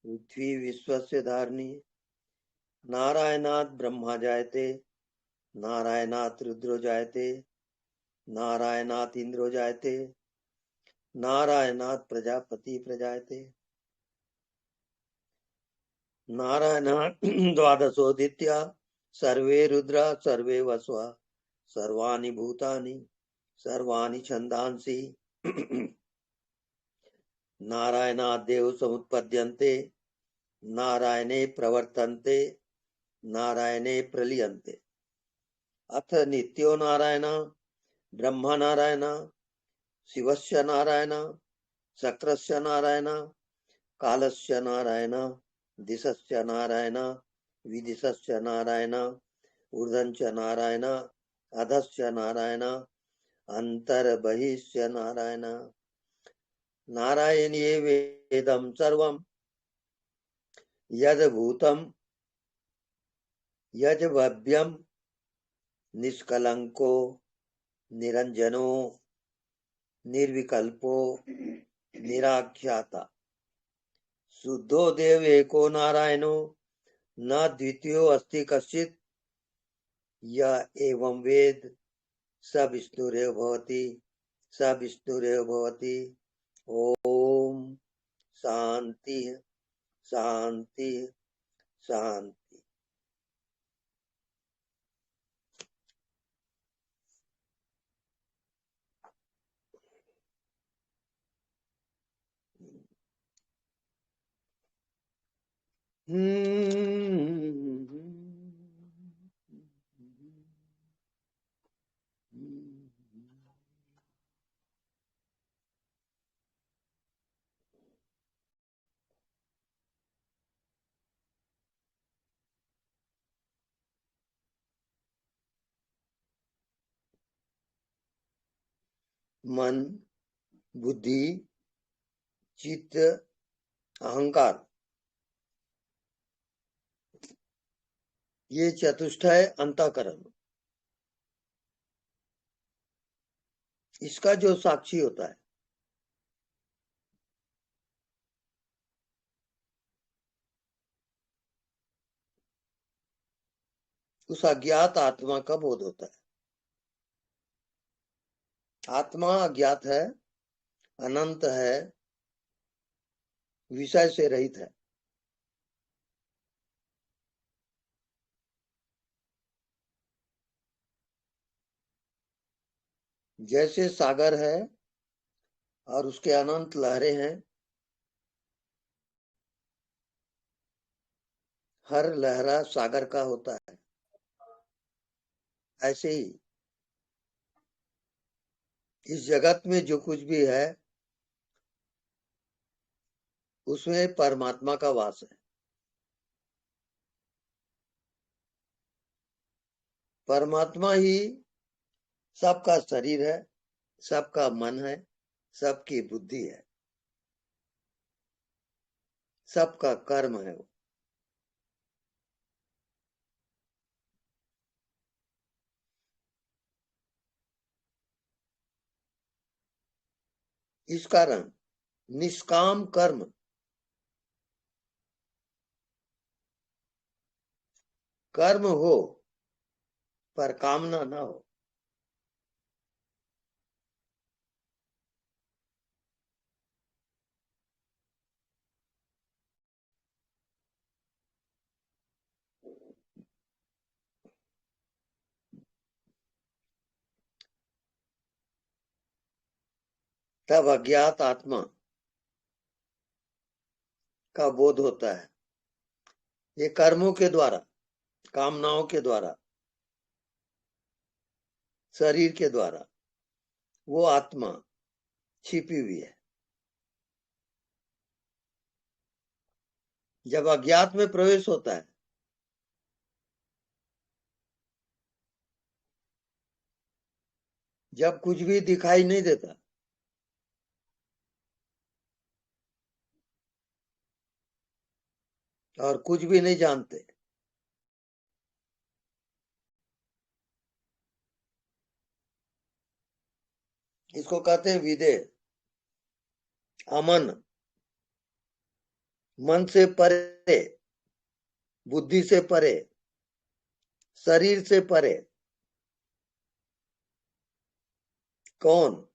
पृथ्वी विश्वस्य धारिणी। नारायणात् ब्रह्मा जायते, नारायणात् रुद्रो जायते, नारायणात् इंद्रो जायते, नारायणात् प्रजापति प्रजायते, नारायणात् द्वादशोदित्या सर्वे रुद्रा सर्वे वसवा सर्वाणि भूतानि सर्वाणि छन्दांसि नारायणादेव समुत्पद्यन्ते, नारायणे प्रवर्तन्ते, नारायणे प्रलीयन्ते। अथ नित्यो नारायण ब्रह्म नारायण शिवस्य नारायण शक्रस्य नारायण कालस्य नारायण दिशस्य नारायण विदिशस्य नारायण ऊर्ध्वश्च नारायण अधश्च नारायण अंतर्बहिश्च नारायण। नारायणीये वेदं सर्वं यद्भूतं यज्भव्यं निष्कलंको निरंजनो निर्विकल्पो निराख्याता शुद्धो देव एको नारायणो न द्वितीयो अस्ति कश्चित् य एवं वेद स विष्णुरेव भवति स विष्णुरेव भवति। ओम शांति शांति शांति। मन बुद्धि चित्त अहंकार ये चतुष्टय अंतःकरण, इसका जो साक्षी होता है उस अज्ञात आत्मा का बोध होता है। आत्मा अज्ञात है, अनंत है, विषय से रहित है। जैसे सागर है और उसके अनंत लहरें हैं, हर लहरा सागर का होता है, ऐसे ही इस जगत में जो कुछ भी है उसमें परमात्मा का वास है। परमात्मा ही सबका शरीर है, सबका मन है, सबकी बुद्धि है, सबका कर्म है। इस कारण निष्काम कर्म, कर्म हो पर कामना ना हो, तब अज्ञात आत्मा का बोध होता है। ये कर्मों के द्वारा, कामनाओं के द्वारा, शरीर के द्वारा वो आत्मा छिपी हुई है। जब अज्ञात में प्रवेश होता है जब कुछ भी दिखाई नहीं देता, और कुछ भी नहीं जानते, इसको कहते हैं विदेह, अमन, मन से परे, बुद्धि से परे, शरीर से परे कौन?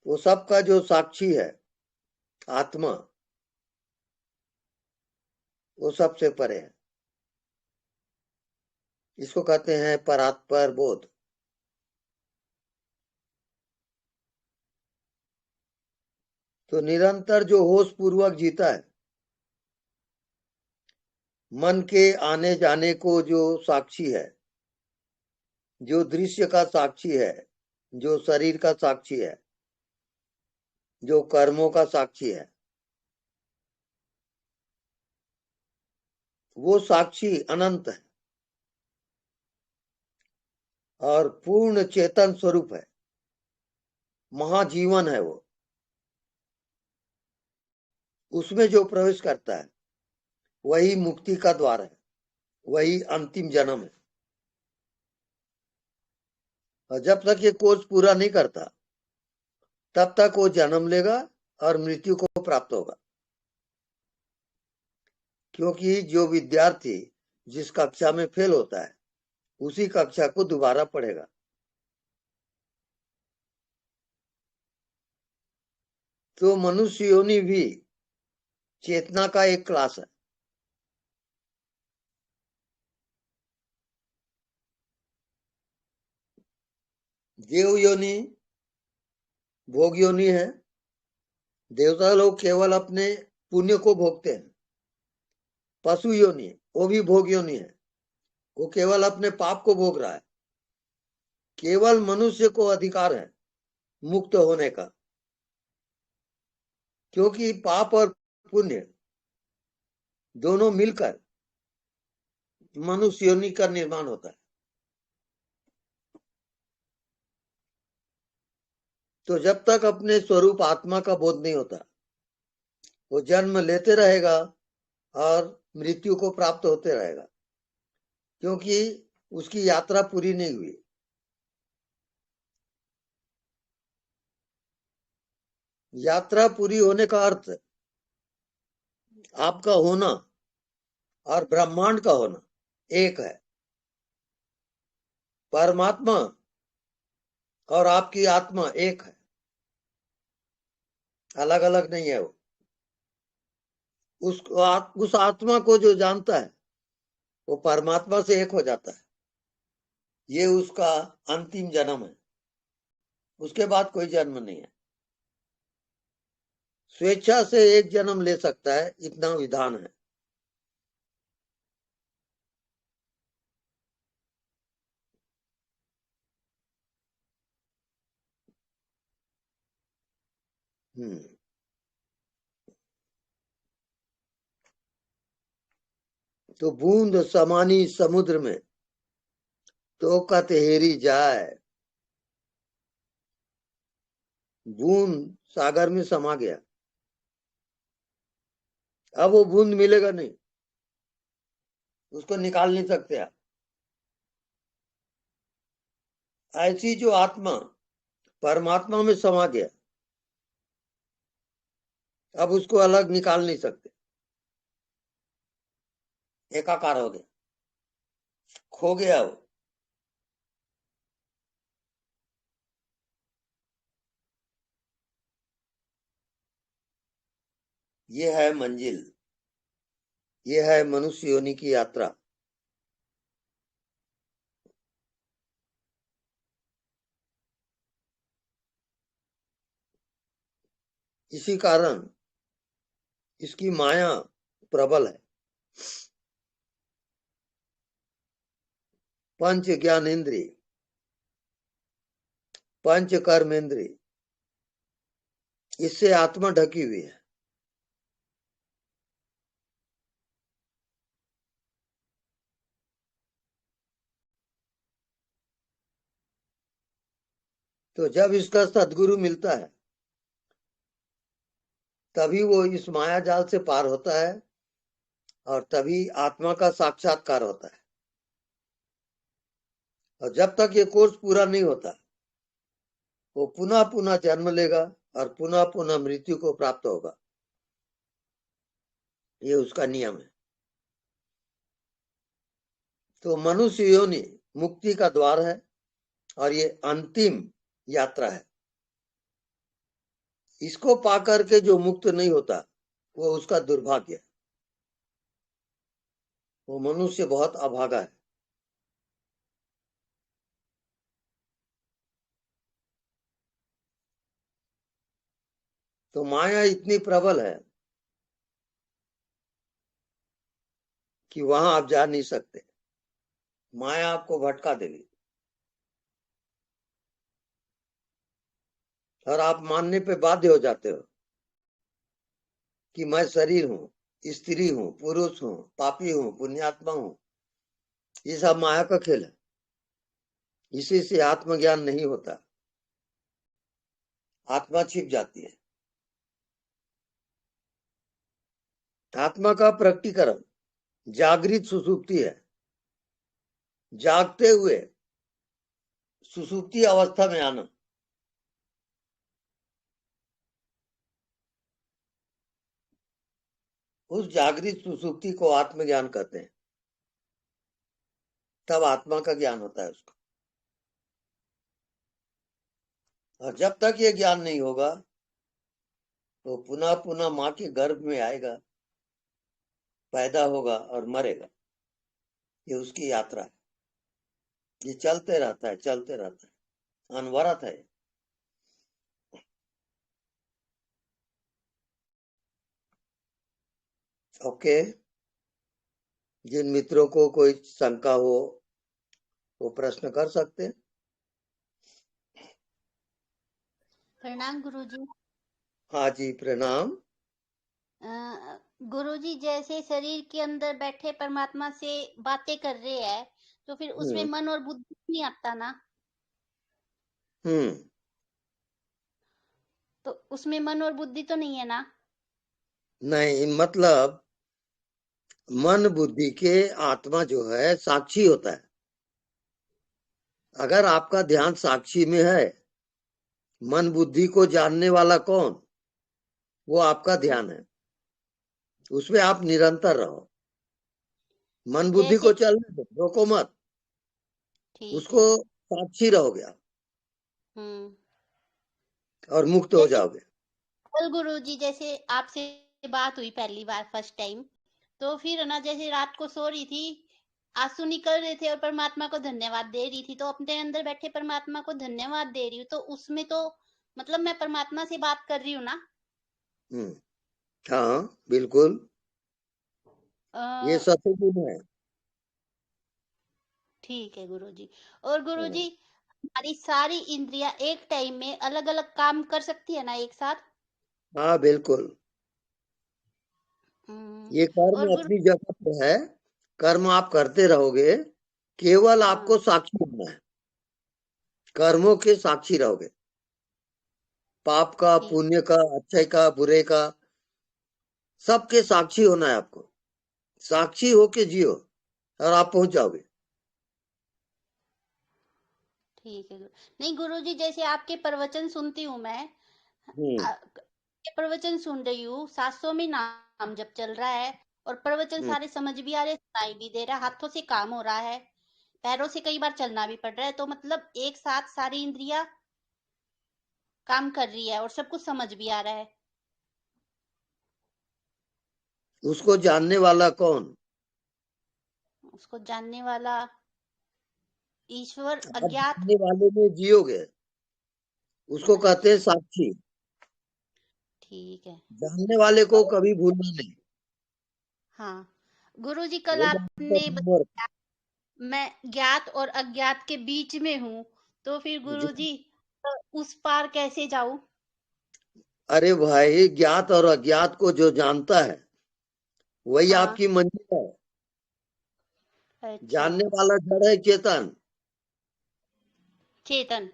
वो सबका जो साक्षी है, आत्मा, वो सबसे परे है। इसको कहते हैं परात्पर बोध। तो निरंतर जो होश पूर्वक जीता है, मन के आने जाने को जो साक्षी है, जो दृश्य का साक्षी है, जो शरीर का साक्षी है, जो कर्मों का साक्षी है, वो साक्षी अनंत है और पूर्ण चेतन स्वरूप है, महाजीवन है वो। उसमें जो प्रवेश करता है वही मुक्ति का द्वार है, वही अंतिम जन्म है। और जब तक ये कोर्स पूरा नहीं करता तब तक वो जन्म लेगा और मृत्यु को प्राप्त होगा। क्योंकि जो विद्यार्थी जिस कक्षा में फेल होता है उसी कक्षा को दोबारा पढ़ेगा। तो मनुष्य योनि भी चेतना का एक क्लास है। देव योनि भोग योनि है। देवता लोग केवल अपने पुण्य को भोगते हैं। पशु योनि वो भी भोग योनि है, वो केवल अपने पाप को भोग रहा है। केवल मनुष्य को अधिकार है मुक्त होने का, क्योंकि पाप और पुण्य दोनों मिलकर मनुष्य योनि का निर्माण होता है। तो जब तक अपने स्वरूप आत्मा का बोध नहीं होता वो जन्म लेते रहेगा और मृत्यु को प्राप्त होते रहेगा, क्योंकि उसकी यात्रा पूरी नहीं हुई। यात्रा पूरी होने का अर्थ आपका होना और ब्रह्मांड का होना एक है। परमात्मा और आपकी आत्मा एक है, अलग अलग नहीं है वो। उस आत्मा को जो जानता है वो परमात्मा से एक हो जाता है। ये उसका अंतिम जन्म है, उसके बाद कोई जन्म नहीं है। स्वेच्छा से एक जन्म ले सकता है, इतना विधान है। हम्म। तो बूंद समानी समुद्र में तो कतहेरी जाए। बूंद सागर में समा गया, अब वो बूंद मिलेगा नहीं, उसको निकाल नहीं सकते आप। ऐसी जो आत्मा परमात्मा में समा गया, अब उसको अलग निकाल नहीं सकते, एकाकार हो गया, खो गया वो। ये है मंजिल, ये है मनुष्य योनि की यात्रा। इसी कारण इसकी माया प्रबल है। पंच ज्ञानेन्द्रिय, पंच कर्मेंद्रिय, इससे आत्मा ढकी हुई है। तो जब इसका सदगुरु मिलता है तभी वो इस माया जाल से पार होता है और तभी आत्मा का साक्षात्कार होता है। और जब तक ये कोर्स पूरा नहीं होता वो पुनः पुनः जन्म लेगा और पुनः पुनः मृत्यु को प्राप्त होगा। ये उसका नियम है। तो मनुष्य योनि मुक्ति का द्वार है और ये अंतिम यात्रा है। इसको पाकर के जो मुक्त नहीं होता वो उसका दुर्भाग्य है, वो मनुष्य बहुत अभागा है। तो माया इतनी प्रबल है कि वहां आप जा नहीं सकते। माया आपको भटका देगी और आप मानने पे बाध्य हो जाते हो कि मैं शरीर हूं, स्त्री हूं, पुरुष हूं, पापी हूं, पुण्यात्मा हूं। ये सब माया का खेल है। इसी से आत्मज्ञान नहीं होता, आत्मा छिप जाती है। आत्मा का प्रकटीकरण जागृत सुसुप्ति है। जागते हुए सुसुप्ति अवस्था में आना, उस जागृत सुसुप्ति को आत्मज्ञान कहते हैं। तब आत्मा का ज्ञान होता है उसको। और जब तक ये ज्ञान नहीं होगा तो पुनः पुनः माँ के गर्भ में आएगा, पैदा होगा और मरेगा। ये उसकी यात्रा है। ये चलते रहता है, चलते रहता है, अनवरत है। ओके। जिन मित्रों को कोई शंका हो वो प्रश्न कर सकते हैं। प्रणाम गुरुजी। हाँ जी, प्रणाम। गुरुजी, जैसे शरीर के अंदर बैठे परमात्मा से बातें कर रहे हैं, तो फिर उसमें मन और बुद्धि नहीं आता ना? हम्म। तो उसमें मन और बुद्धि तो नहीं है ना? नहीं, मतलब मन बुद्धि के आत्मा जो है साक्षी होता है। अगर आपका ध्यान साक्षी में है, मन बुद्धि को जानने वाला कौन? वो आपका ध्यान है। उसमें आप निरंतर रहो। मन बुद्धि जैसे को चलने दो, रोको मत। ठीक उसको है। साक्षी रहोगे आप हम्म। और मुक्त हो जैसे जाओगे। कल गुरुजी, जैसे आपसे बात हुई पहली बार, फर्स्ट टाइम, तो फिर ना जैसे रात को सो रही थी, आंसू निकल रहे थे और परमात्मा को धन्यवाद दे रही थी, तो अपने अंदर बैठे परमात्मा को धन्यवाद दे रही हूँ, तो उसमें तो मतलब मैं परमात्मा से बात कर रही हूँ ना? हम्म। हाँ, बिल्कुल। ये अ, सतगुण है। ठीक है गुरुजी। और हाँ, गुरुजी, हमारी सारी इंद्रियां एक टाइम में अलग अलग काम कर सकती है ना, एक साथ? हाँ, बिल्कुल। ये कर्म और गुरु अपनी जगह पे है। कर्म आप करते रहोगे, केवल हाँ, आपको साक्षी होना है। कर्मों के साक्षी रहोगे, पाप का, ठीक। पुण्य का, अच्छे का, बुरे का, सबके साक्षी होना है आपको। साक्षी होके जियो और आप पहुंच जाओगे। ठीक है नहीं गुरुजी, जैसे आपके प्रवचन सुनती हूँ मैं, हम्म। के प्रवचन सुन रही हूँ, 700 में नाम जब चल रहा है, और प्रवचन हम्म। सारे समझ भी आ रहे, सुनाई भी दे रहा है, हाथों से काम हो रहा है, पैरों से कई बार चलना भी पड़ रहा है, तो मतलब एक साथ सारी इंद्रियां काम कर रही है और सब कुछ समझ भी आ रहा है। उसको जानने वाला कौन? उसको जानने वाला ईश्वर आप अज्ञात। जानने वाले में जियोगे, उसको कहते हैं अच्छा, साक्षी। ठीक है। जानने वाले को और कभी भूलना नहीं। हाँ गुरुजी, कल वो जानने आपने का homework। बताया मैं ज्ञात और अज्ञात के बीच में हूँ, तो फिर जी। गुरुजी उस पार कैसे जाऊं? अरे भाई, ज्ञात और अज्ञात को जो जानता है वही हाँ। आपकी मंजिल है। अच्छा। जानने वाला जड़ है, चेतन। चेतन।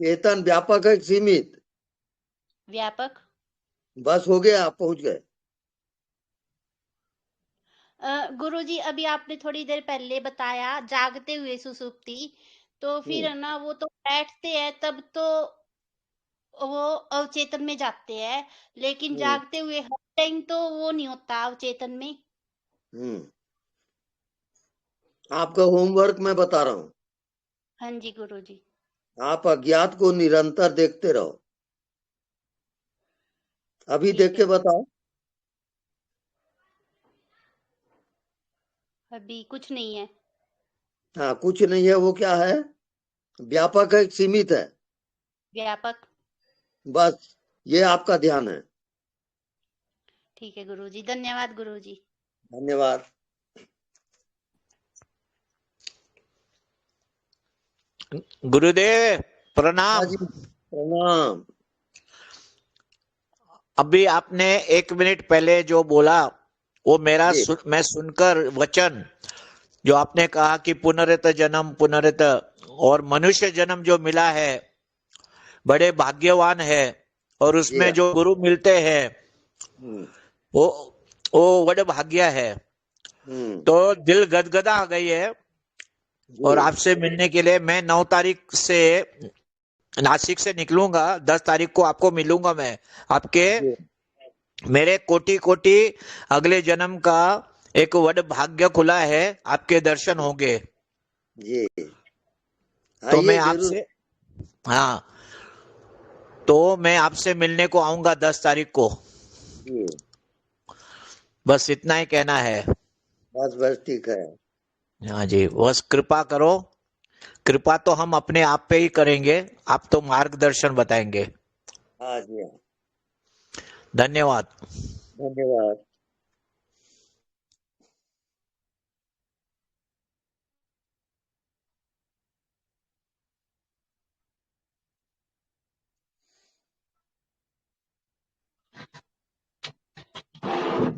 चेतन व्यापक है, सीमित। व्यापक। बस हो गया, आप पहुंच गए। गुरुजी, अभी आपने थोड़ी देर पहले बताया जागते हुए सुसुप्ति, तो फिर हम्म। है ना, वो तो बैठते हैं तब तो वो अवचेतन में जाते हैं, लेकिन हम्म जागते हुए हर टाइम तो वो नहीं होता अवचेतन में। हम्म आपका होमवर्क मैं बता रहा हूँ। हाँ जी गुरुजी। आप अज्ञात को निरंतर देखते रहो। अभी ठीक देख है के गुरु। बताओ। अभी कुछ नहीं है। हाँ, कुछ नहीं है, वो क्या है? व्यापक है, सीमित है। व्यापक। बस ये आपका ध्यान है। ठीक है गुरुजी, धन्यवाद गुरुजी। धन्यवाद। गुरुदेव हाँ प्रणाम। जी, प्रणाम। अभी आपने 1 मिनट पहले जो बोला वो जी मैं सुनकर वचन जो आपने कहा कि पुनरित जन्म पुनरित और मनुष्य जन्म जो मिला है बड़े भाग्यवान है, और जी उसमें हाँ। जो गुरु मिलते हैं हम्म वो वो बड़े भाग्य है। हम्म तो दिल गदगदा गई है। जी और आपसे मिलने के लिए मैं 9 तारीख से नासिक से निकलूंगा, 10 तारीख को आपको मिलूंगा मैं। आपके जी मेरे कोटि कोटि अगले जन्म का एक वड भाग्य खुला है, आपके दर्शन होंगे। जी तो आइए मैं जरूर। आपसे, हाँ, तो मैं आपसे मिलने को आऊंगा 10 तारीख को। जी बस इतना ही कहना है। बस बस ठीक है। हाँ जी, बस कृपा करो। कृपा तो हम अपने आप पे ही करेंगे, आप तो मार्गदर्शन बताएंगे। हाँ जी हाँ। धन्यवाद। धन्यवाद।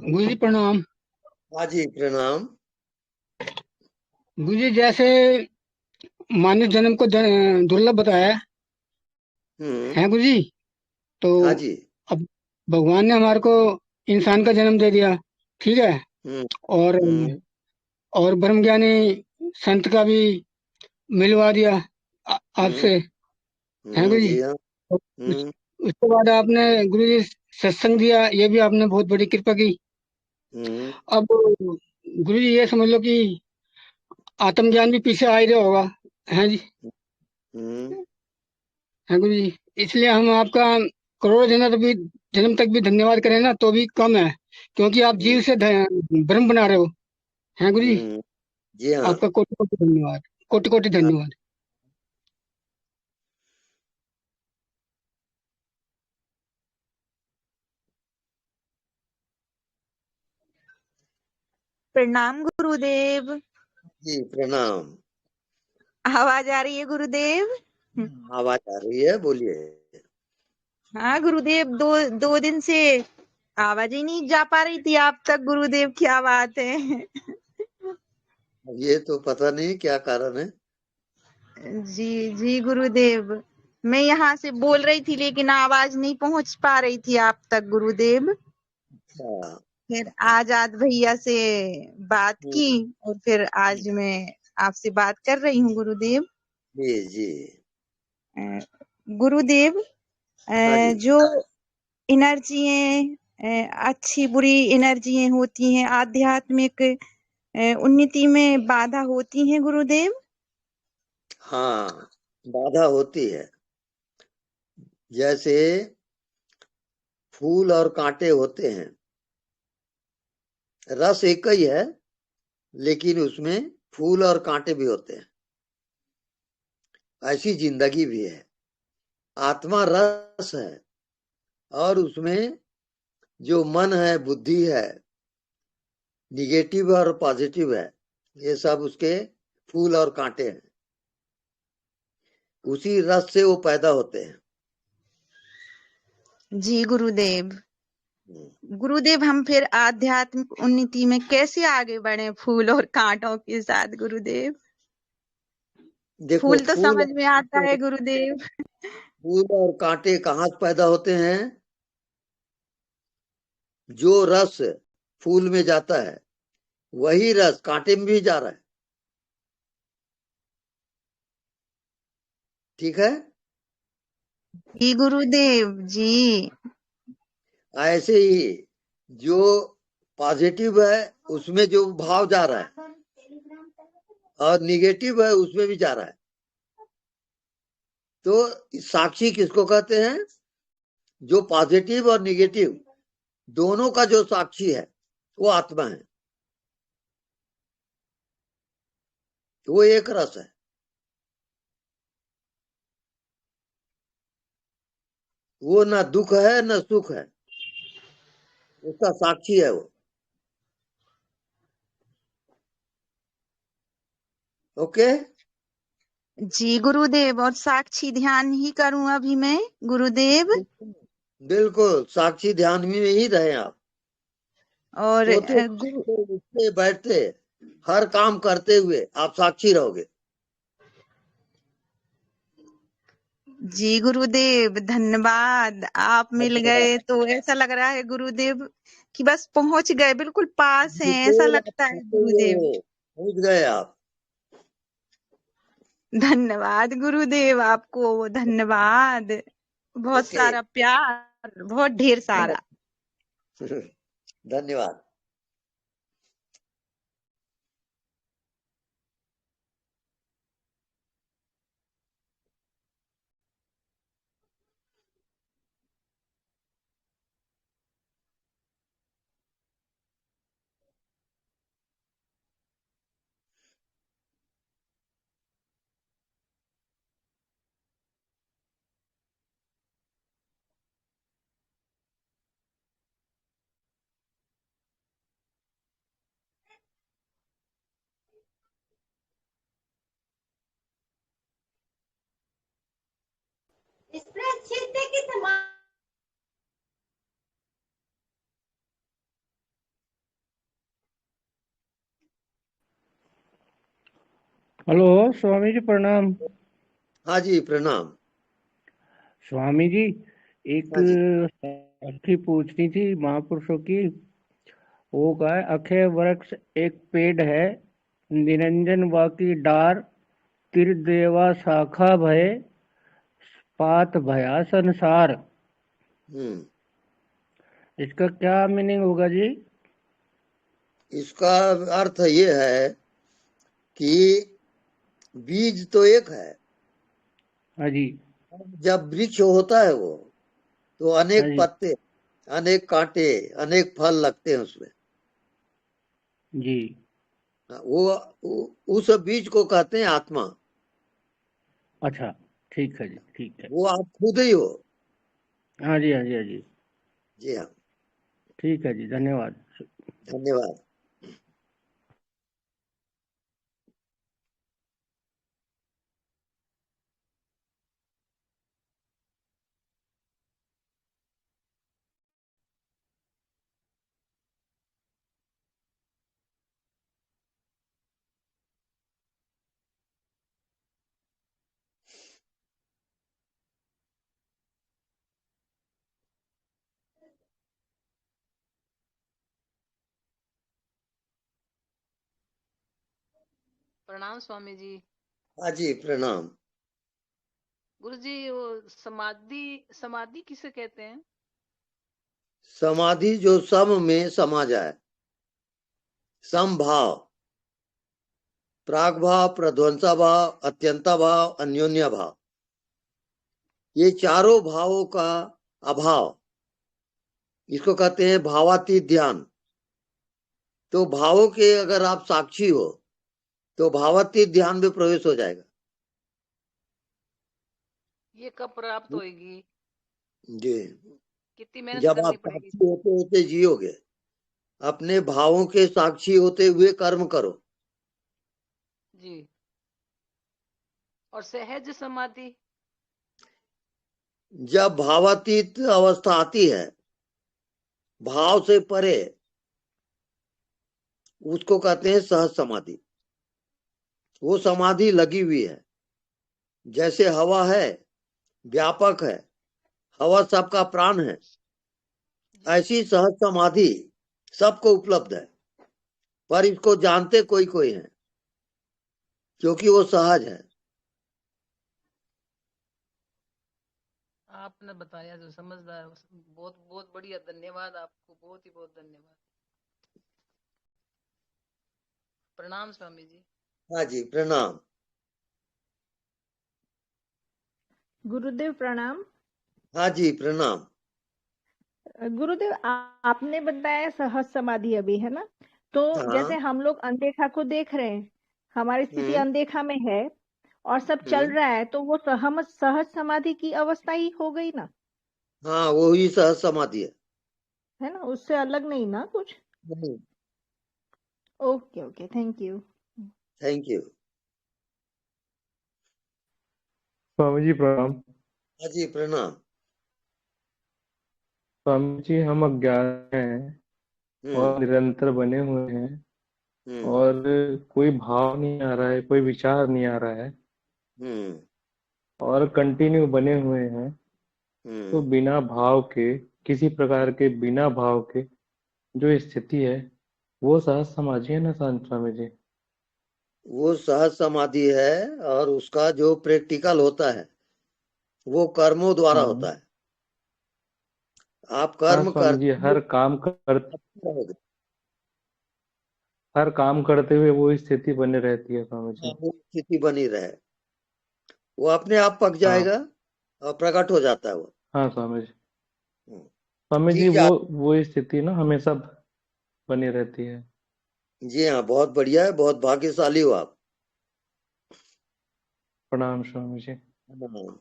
गुरु जी प्रणाम। हाँ जी प्रणाम। गुरु जी जैसे मानव जन्म को दुर्लभ बताया हम्म है गुरु जी, तो हाँ जी। अब भगवान ने हमारे को इंसान का जन्म दे दिया, ठीक है। हम्म और हम्म और ब्रह्म ज्ञानी संत का भी मिलवा दिया हम्म आपसे, है गुरु जी। जी हाँ। तो हम्म उसके बाद आपने गुरु जी सत्संग दिया, ये भी आपने बहुत बड़ी कृपा की। हम्म अब गुरु जी ये समझ लो कि आत्मज्ञान भी पीछे आ ही रहा होगा, है जी, हम्म है गुरु जी। इसलिए हम आपका करोड़ों जन्म तक भी धन्यवाद करें ना तो भी कम है, क्योंकि आप जीव हम्म से ब्रह्म बना रहे हो, हैं गुरु जी। हम्म, जी हाँ। आपका कोटि कोटि धन्यवाद, कोटि कोटि हाँ, धन्यवाद। प्रणाम गुरुदेव। जी प्रणाम। आवाज आ रही है गुरुदेव? आवाज आ रही है, बोलिए। हाँ गुरुदेव, दो दो दिन से आवाज ही नहीं जा पा रही थी आप तक गुरुदेव, क्या बात है। अब ये तो पता नहीं क्या कारण है। जी जी गुरुदेव, मैं यहाँ से बोल रही थी लेकिन आवाज नहीं पहुंच पा रही थी आप तक गुरुदेव। अच्छा। फिर आजाद भैया से बात हम्म, की और फिर आज मैं आपसे बात कर रही हूँ गुरुदेव। जी जी। अ, गुरुदेव, हाँ जी। जो एनर्जियाँ अच्छी बुरी एनर्जियाँ होती हैं, आध्यात्मिक उन्नति में बाधा होती हैं गुरुदेव। हाँ, बाधा होती है। जैसे फूल और कांटे होते हैं। रस एक ही है, लेकिन उसमें फूल और कांटे भी होते हैं। ऐसी जिंदगी भी है। आत्मा रस है, और उसमें जो मन है, बुद्धि है, निगेटिव और पॉजिटिव है, ये सब उसके फूल और कांटे हैं। उसी रस से वो पैदा होते हैं। जी गुरुदेव। हम्म। गुरुदेव, हम फिर आध्यात्मिक उन्नति में कैसे आगे बढ़े फूल और कांटों के साथ गुरुदेव? देखो, फूल तो समझ में आता है गुरुदेव। फूल और कांटे कहाँ से पैदा होते हैं? जो रस फूल में जाता है, वही रस कांटे में भी जा रहा है। ठीक है। जी गुरुदेव जी। ऐसे ही जो पॉजिटिव है उसमें जो भाव जा रहा है और निगेटिव है उसमें भी जा रहा है। तो साक्षी किसको कहते हैं? जो पॉजिटिव और निगेटिव दोनों का जो साक्षी है वो आत्मा है, वो एक रस है। वो ना दुख है न सुख है, उसका साक्षी है वो। ओके। जी गुरुदेव, और साक्षी ध्यान ही करूं अभी मैं गुरुदेव? बिल्कुल साक्षी ध्यान में ही रहे आप। और सोते उठते बैठते हर काम करते हुए आप साक्षी रहोगे। जी गुरुदेव धन्यवाद। आप मिल गए तो ऐसा लग रहा है गुरुदेव कि बस पहुंच गए, बिल्कुल पास हैं, ऐसा बिल्कुल आप लगता है पहुंचे हुए गुरुदेव। हो, पहुंच गए आप। धन्यवाद गुरुदेव, आपको धन्यवाद। बहुत ओके। सारा प्यार, बहुत ढेर सारा। धन्यवाद। हेलो स्वामी जी प्रणाम। हाँ जी प्रणाम। स्वामी जी एक हाँ जी। साखी पूछनी थी महापुरुषों की। वो का है, अक्षय वृक्ष एक पेड़ है, निरंजन बाकी डार, तिर देवा शाखा भय, पात भया संसार। इसका क्या मीनिंग होगा जी? इसका अर्थ ये है कि बीज तो एक है, हाँ जी। जब वृक्ष होता है वो तो हाँ अनेक जी। पत्ते, अनेक कांटे, अनेक फल लगते हैं उसमें। जी। उस बीज को कहते हैं आत्मा। अच्छा ठीक है जी, ठीक है। वो आप खुद ही हो। हाँ जी, हाँ जी, हाँ जी। जी हाँ। ठीक है जी, धन्यवाद। धन्यवाद। प्रणाम स्वामी जी। हाँ जी प्रणाम। गुरु जी, वो समाधि समाधि किसे कहते हैं? समाधि जो सम में समा जाए, समभाव, प्राग भाव, प्रध्वंसा भाव, अत्यंता भाव, अन्योन्या भाव, ये चारों भावों का अभाव, इसको कहते हैं भावातीत ध्यान। तो भावों के अगर आप साक्षी हो तो भावातीत ध्यान में प्रवेश हो जाएगा। ये कब प्राप्त होएगी? जी, कितनी मेहनत जब करनी आप पड़ेगी? साक्षी होते होते जियोगे, अपने भावों के साक्षी होते हुए कर्म करो। जी। और सहज समाधि? जब भावातीत अवस्था आती है, भाव से परे, उसको कहते हैं सहज समाधि। वो समाधि लगी हुई है, जैसे हवा है, व्यापक है, हवा सबका प्राण है, ऐसी सहज समाधि सबको उपलब्ध है, पर इसको जानते कोई कोई है, क्योंकि वो सहज है। आपने बताया जो समझदार, बहुत बहुत बढ़िया, धन्यवाद आपको, बहुत ही बहुत धन्यवाद। प्रणाम स्वामी जी। हाँ जी, प्रणाम। गुरुदेव प्रणाम। हाँ जी, प्रणाम। गुरुदेव आपने बताया सहज समाधि अभी, है ना? तो जैसे हाँ। हम लोग अनदेखा को देख रहे हैं, हमारी स्थिति हम्म अनदेखा में है और सब चल हम्म रहा है, तो वो सहज समाधि की अवस्था ही हो गई ना, हाँ, वही सहज समाधि है ना? उससे अलग नहीं ना कुछ। है। Okay okay, thank you. Thank you. Swami ji प्रणाम। हाँ जी, प्रणाम। स्वामी जी हम अज्ञान हैं हम्म और निरंतर बने हुए हैं हम्म और कोई भाव नहीं आ रहा है, कोई विचार नहीं आ रहा है हम्म और कंटिन्यू बने हुए हैं। तो हम्म बिना भाव के, किसी प्रकार के बिना भाव के जो स्थिति है वो सहज समाधि है ना स्वामी जी? वो सहज समाधि है और उसका जो प्रैक्टिकल होता है वो कर्मों द्वारा हाँ। होता है। आप हाँ कर्म स्वामी जी, करते रहोगे, हर काम करते हुए वो स्थिति बने रहती है स्वामी जी। वो स्थिति बनी रहे, वो अपने आप पक हाँ। जाएगा और प्रकट हो जाता है वो। हाँ स्वामी जी। हम्म, स्वामी जी ठीक है। वो स्थिति ना हमेशा बनी रहती है। जी हाँ, बहुत बढ़िया है, बहुत भाग्यशाली हो आप। प्रणाम स्वामी जी। हाँ।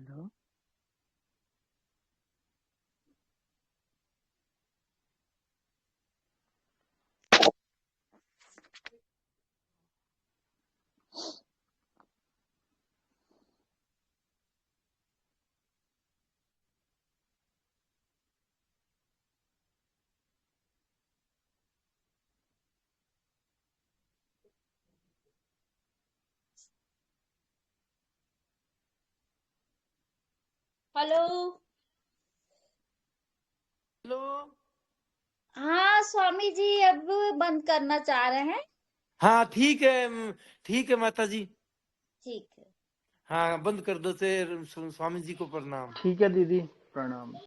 हेलो। हेलो। हेलो। हाँ स्वामी जी, अब बंद करना चाह रहे हैं। हाँ ठीक है माता जी। ठीक है। हाँ बंद कर दो से स्वामी जी को प्रणाम। ठीक है दीदी, प्रणाम।